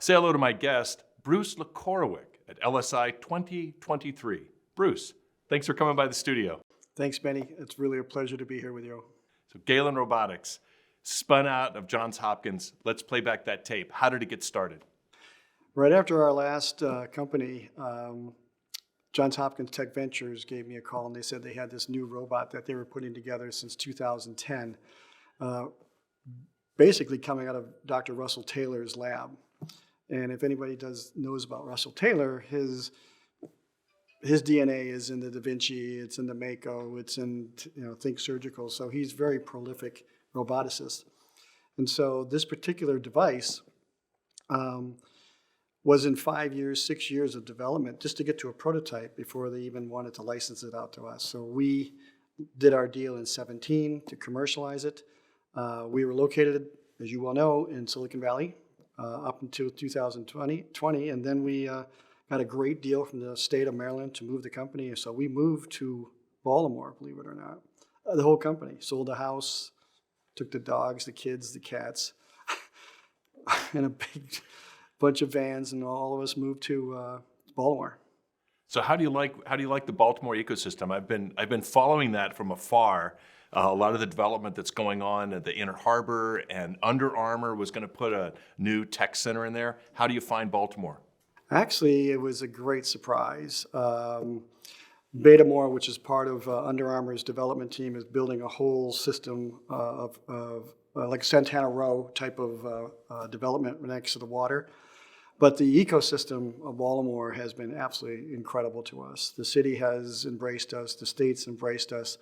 Say hello to my guest, Bruce Lichorowic at LSI 2023. Bruce, thanks for coming by the studio. Thanks, Benny. It's really a pleasure to be here with you. So Galen Robotics, spun out of Johns Hopkins. Let's play back that tape. How did it get started? Right after our last company, Johns Hopkins Tech Ventures gave me a call and they said they had this new robot that they were putting together since 2010, basically coming out of Dr. Russell Taylor's lab. And if anybody knows about Russell Taylor, his DNA is in the Da Vinci, it's in the Mako, it's in Think Surgical. So he's a very prolific roboticist. And so this particular device was in 5 years, 6 years of development just to get to a prototype before they even wanted to license it out to us. So we did our deal in 2017 to commercialize it. We were located, as you well know, in Silicon Valley up until 2020, and then we got a great deal from the state of Maryland to move the company. So we moved to Baltimore, believe it or not. The whole company sold the house, took the dogs, the kids, the cats, and a big bunch of vans, and all of us moved to Baltimore. So how do you like the Baltimore ecosystem? I've been following that from afar. A lot of the development that's going on at the Inner Harbor, and Under Armour was going to put a new tech center in there. How do you find Baltimore? Actually, it was a great surprise. Betamore, which is part of Under Armour's development team, is building a whole system of like Santana Row type of development next to the water. But the ecosystem of Baltimore has been absolutely incredible to us. The city has embraced us. The state's embraced us.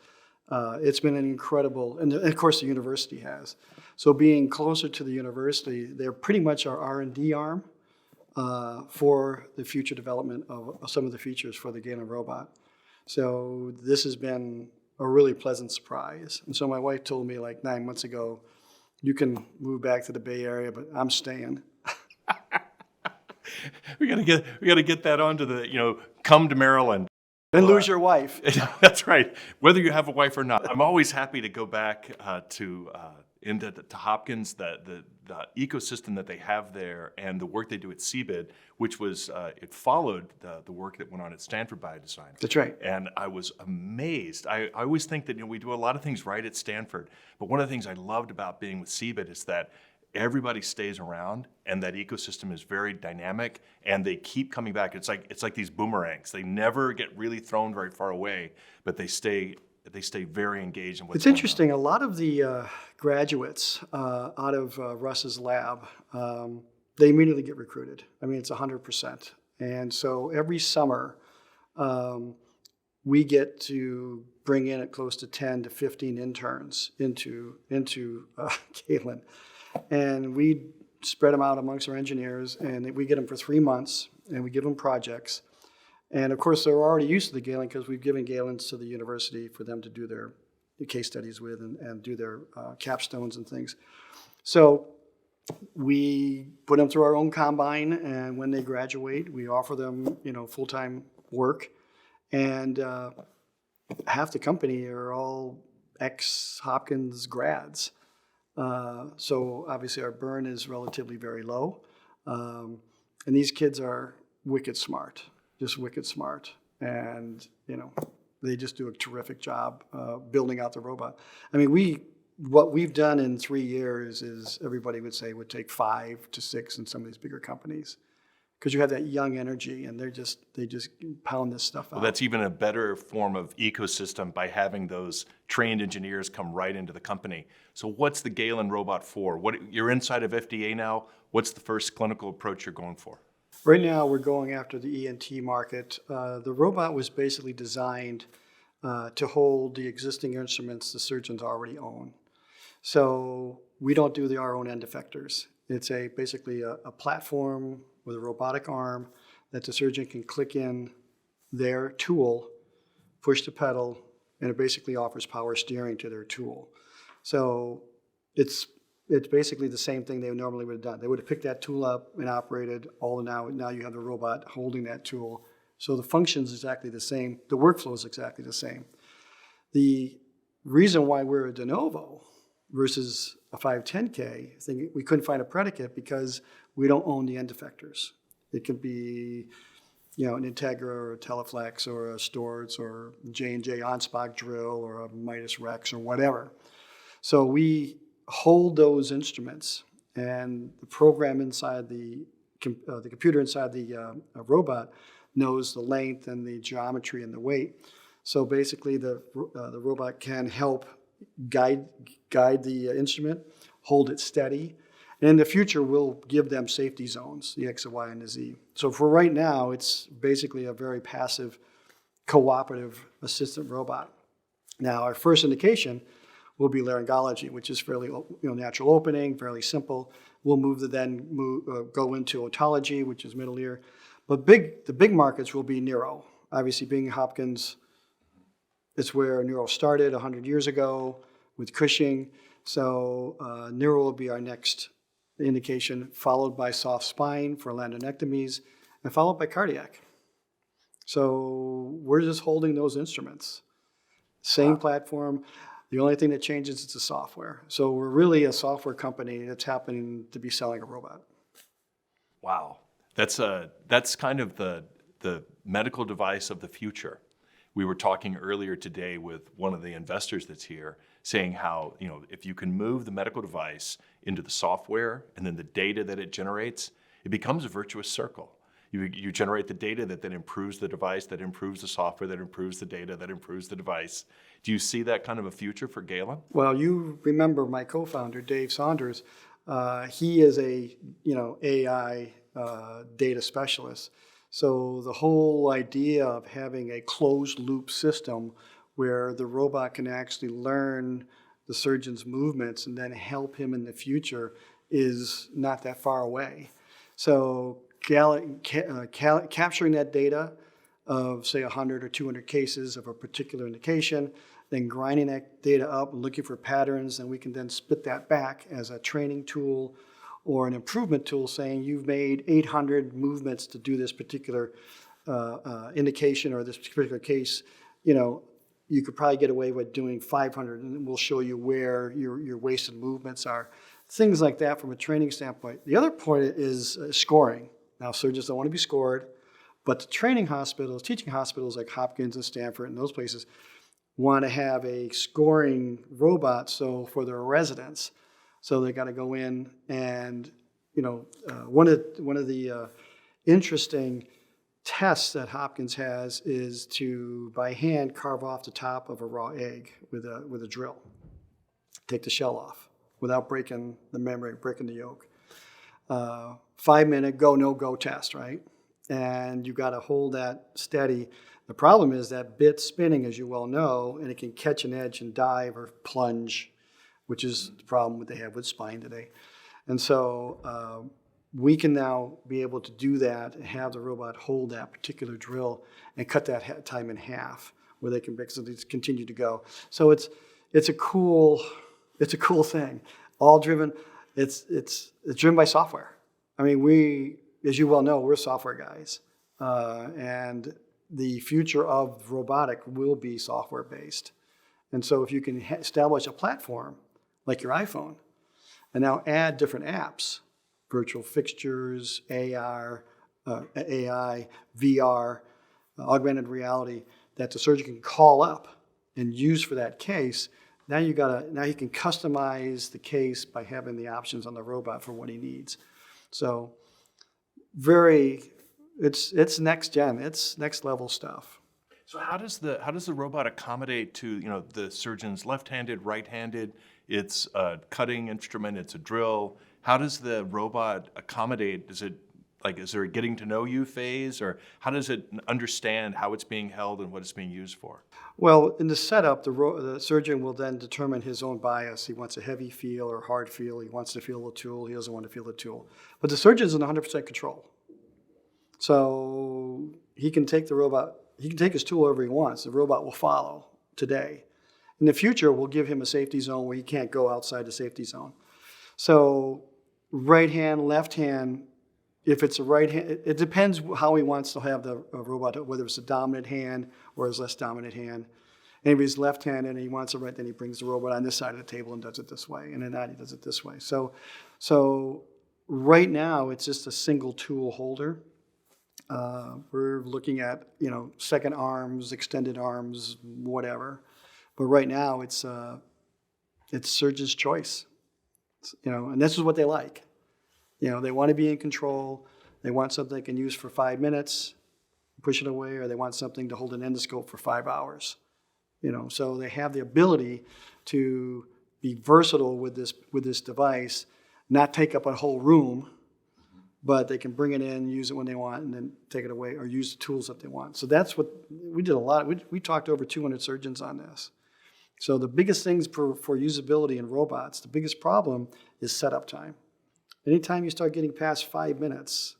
It's been an incredible, and of course the university has. So being closer to the university, they're pretty much our R&D arm for the future development of some of the features for the Galen robot. So this has been a really pleasant surprise. And so my wife told me like 9 months ago, you can move back to the Bay Area, but I'm staying. We gotta get that onto the, come to Maryland. And lose your wife. That's right. Whether you have a wife or not. I'm always happy to go back to Hopkins, the ecosystem that they have there, and the work they do at CBID, which was, it followed the work that went on at Stanford Biodesign. That's right. And I was amazed. I always think that we do a lot of things right at Stanford, but one of the things I loved about being with CBID is that everybody stays around, and that ecosystem is very dynamic, and they keep coming back. It's like these boomerangs. They never get really thrown very far away, but they stay very engaged in what's It's interesting. A lot of the graduates out of Russ's lab, they immediately get recruited. I mean, it's 100%. And so every summer, we get to bring in at close to 10 to 15 interns into Galen. And we spread them out amongst our engineers, and we get them for 3 months, and we give them projects. And of course, they're already used to the Galen because we've given Galens to the university for them to do their case studies with and do their capstones and things. So we put them through our own combine, and when they graduate, we offer them, full-time work. And half the company are all ex-Hopkins grads. So obviously our burn is relatively very low. And these kids are wicked smart, just wicked smart. And, they just do a terrific job building out the robot. I mean, what we've done in 3 years is everybody would say would take 5 to 6 in some of these bigger companies. Because you have that young energy, and they just pound this stuff out. Well, that's even a better form of ecosystem by having those trained engineers come right into the company. So what's the Galen robot for? You're inside of FDA now. What's the first clinical approach you're going for? Right now, we're going after the ENT market. The robot was basically designed to hold the existing instruments the surgeons already own. So we don't do our own end effectors. It's basically a platform with a robotic arm that the surgeon can click in their tool, push the pedal, and it basically offers power steering to their tool. So it's basically the same thing they normally would have done. They would have picked that tool up and operated now you have the robot holding that tool. So the function is exactly the same. The workflow is exactly the same. The reason why we're a de novo versus a 510K thing, we couldn't find a predicate because we don't own the end effectors. It could be, an Integra or a Teleflex or a Storz or J&J OnSpot drill or a Midas Rex or whatever. So we hold those instruments, and the program inside the computer inside the robot knows the length and the geometry and the weight. So basically, the robot can help guide the instrument, hold it steady. And in the future, we'll give them safety zones, the X, the Y, and the Z. So for right now, it's basically a very passive, cooperative assistant robot. Now, our first indication will be laryngology, which is fairly natural opening, fairly simple. We'll go into otology, which is middle ear. But the big markets will be neuro. Obviously, being Hopkins, it's where neuro started 100 years ago with Cushing. So neuro will be our next indication, followed by soft spine for laminectomies, and followed by cardiac. So we're just holding those instruments. Same platform. The only thing that changes is the software. So we're really a software company that's happening to be selling a robot. Wow. That's kind of the medical device of the future. We were talking earlier today with one of the investors that's here, saying how, if you can move the medical device into the software and then the data that it generates, it becomes a virtuous circle. You generate the data that then improves the device, that improves the software, that improves the data, that improves the device. Do you see that kind of a future for Galen? Well, you remember my co-founder, Dave Saunders. He is a AI data specialist. So the whole idea of having a closed loop system where the robot can actually learn the surgeon's movements and then help him in the future is not that far away. So capturing that data of, say, 100 or 200 cases of a particular indication, then grinding that data up and looking for patterns, and we can then spit that back as a training tool or an improvement tool, saying you've made 800 movements to do this particular indication or this particular case. You could probably get away with doing 500, and we'll show you where your wasted movements are. Things like that from a training standpoint. The other point is scoring. Now, surgeons don't want to be scored, but the training hospitals, teaching hospitals like Hopkins and Stanford and those places want to have a scoring robot for their residents. So they got to go in and, one of the interesting tests that Hopkins has is to, by hand, carve off the top of a raw egg with a drill. Take the shell off without breaking the membrane, breaking the yolk. 5-minute go, no go test, right? And you got to hold that steady. The problem is that bit's spinning, as you well know, and it can catch an edge and dive or plunge, which is the problem that they have with spine today. And so we can now be able to do that and have the robot hold that particular drill and cut that time in half, where they can continue to go. So it's a cool thing. All driven. It's driven by software. I mean, we, as you well know, we're software guys, and the future of robotic will be software based. And so if you can establish a platform like your iPhone, and now add different apps, virtual fixtures, AR, AI, VR, augmented reality, that the surgeon can call up and use for that case. Now you can customize the case by having the options on the robot for what he needs. So it's next gen, it's next level stuff. So how does the robot accommodate to the surgeon's left-handed, right-handed? It's a cutting instrument, it's a drill. How does the robot accommodate? Is there a getting to know you phase, or how does it understand how it's being held and what it's being used for? Well, in the setup, the surgeon will then determine his own bias. He wants a heavy feel or hard feel. He wants to feel the tool. He doesn't want to feel the tool. But the surgeon's in 100% control. So he can take the robot, he can take his tool wherever he wants. The robot will follow today. In the future, we'll give him a safety zone where he can't go outside the safety zone. So right hand, left hand, if it's a right hand, it depends how he wants to have the robot, whether it's a dominant hand or his less dominant hand. And if he's left-handed and he wants it right, then he brings the robot on this side of the table and does it this way. And then that he does it this way. So Right now, it's just a single tool holder. We're looking at, second arms, extended arms, whatever. But right now, it's surgeon's choice. And this is what they like. They want to be in control. They want something they can use for 5 minutes, push it away, or they want something to hold an endoscope for 5 hours. So they have the ability to be versatile with this device, not take up a whole room, but they can bring it in, use it when they want, and then take it away, or use the tools that they want. So that's what we did a lot. We talked to over 200 surgeons on this. So the biggest things for usability in robots, the biggest problem is setup time. Anytime you start getting past 5 minutes,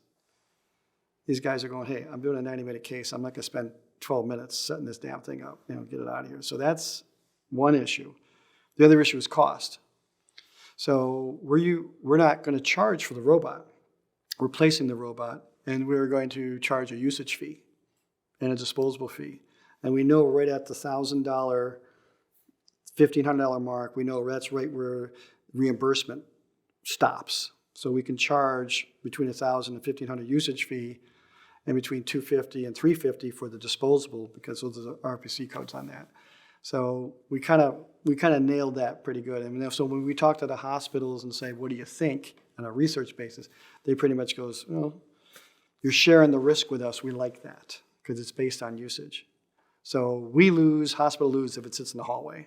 these guys are going, hey, I'm doing a 90-minute case. I'm not going to spend 12 minutes setting this damn thing up, get it out of here. So that's one issue. The other issue is cost. So we're not going to charge for the robot, replacing the robot, and we're going to charge a usage fee and a disposable fee. And we know right at the $1,000, $1,500 mark, we know that's right where reimbursement stops. So we can charge between $1,000 and $1,500 usage fee, and between $250 and $350 for the disposable, because those are the RPC codes on that. So we kind of nailed that pretty good. I mean, so when we talk to the hospitals and say, what do you think on a research basis, they pretty much goes, well, you're sharing the risk with us. We like that because it's based on usage. So we lose, hospital lose if it sits in the hallway.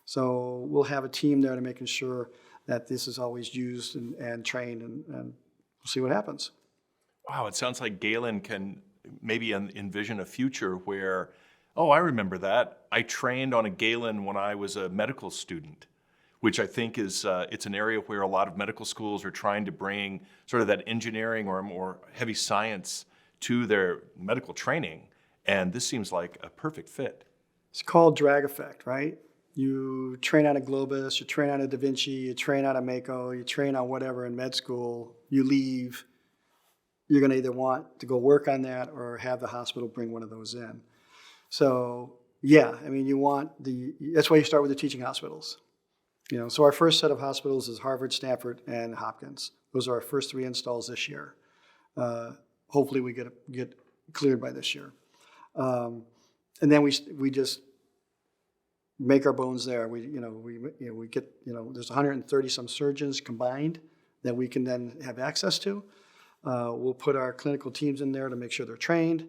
So we'll have a team there to making sure that this is always used and trained, and we'll see what happens. Wow, it sounds like Galen can maybe envision a future where, oh, I remember that. I trained on a Galen when I was a medical student, which I think is, it's an area where a lot of medical schools are trying to bring sort of that engineering or more heavy science to their medical training. And this seems like a perfect fit. It's called drag effect, right? You train on a Globus, you train on a Da Vinci, you train on a Mako, you train on whatever in med school, you leave, you're going to either want to go work on that or have the hospital bring one of those in. So yeah, I mean, that's why you start with the teaching hospitals. So our first set of hospitals is Harvard, Stanford, and Hopkins. Those are our first 3 installs this year. Hopefully we get cleared by this year. And then we just make our bones there. We get, there's 130 some surgeons combined that we can then have access to. We'll put our clinical teams in there to make sure they're trained,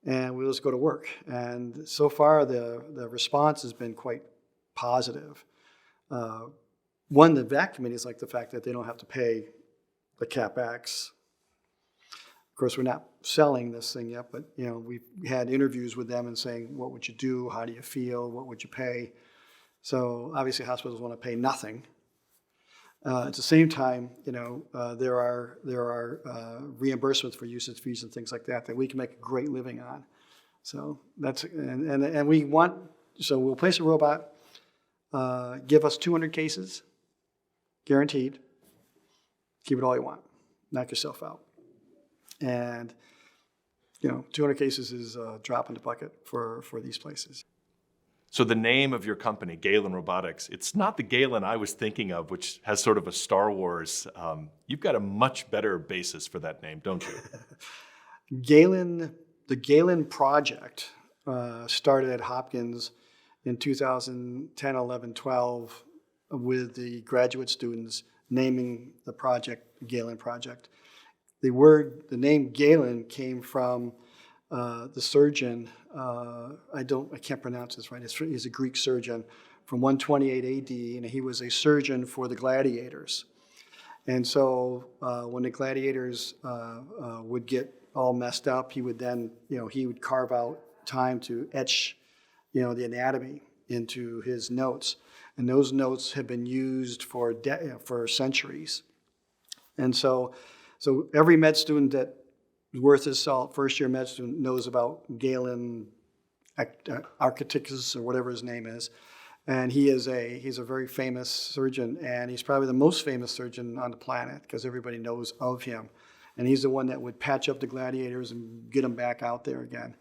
and we'll just go to work. And so far, the response has been quite positive. One, the VAC committees like the fact that they don't have to pay the CapEx. Of course, we're not selling this thing yet, but we've had interviews with them and saying, what would you do? How do you feel? What would you pay? So obviously, hospitals want to pay nothing. At the same time, there are reimbursements for usage fees and things like that we can make a great living on. So that's and we want, so we'll place a robot, give us 200 cases, guaranteed. Keep it all you want, knock yourself out. And 200 cases is a drop in the bucket for these places. So the name of your company, Galen Robotics, it's not the Galen I was thinking of, which has sort of a Star Wars. You've got a much better basis for that name, don't you? The Galen project started at Hopkins in 2010, 11, 12 with the graduate students naming the project Galen Project. The name Galen came from the surgeon, I can't pronounce this right, he's a Greek surgeon from 128 AD, and he was a surgeon for the gladiators. And so when the gladiators would get all messed up, he would then, he would carve out time to etch, the anatomy into his notes. And those notes have been used for centuries. And so every med student that worth his salt, first-year med student, knows about Galen Architectus or whatever his name is, and he's a very famous surgeon, and he's probably the most famous surgeon on the planet because everybody knows of him, and he's the one that would patch up the gladiators and get them back out there again,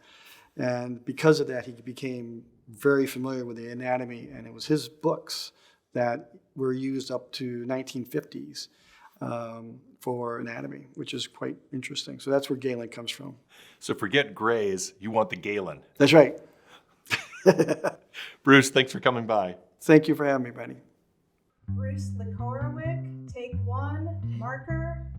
and because of that, he became very familiar with the anatomy, and it was his books that were used up to 1950s. for anatomy, which is quite interesting. So that's where Galen comes from. So forget Grays, you want the Galen. That's right. Bruce, thanks for coming by. Thank you for having me, Benny. Bruce Lichorowic, take one, marker.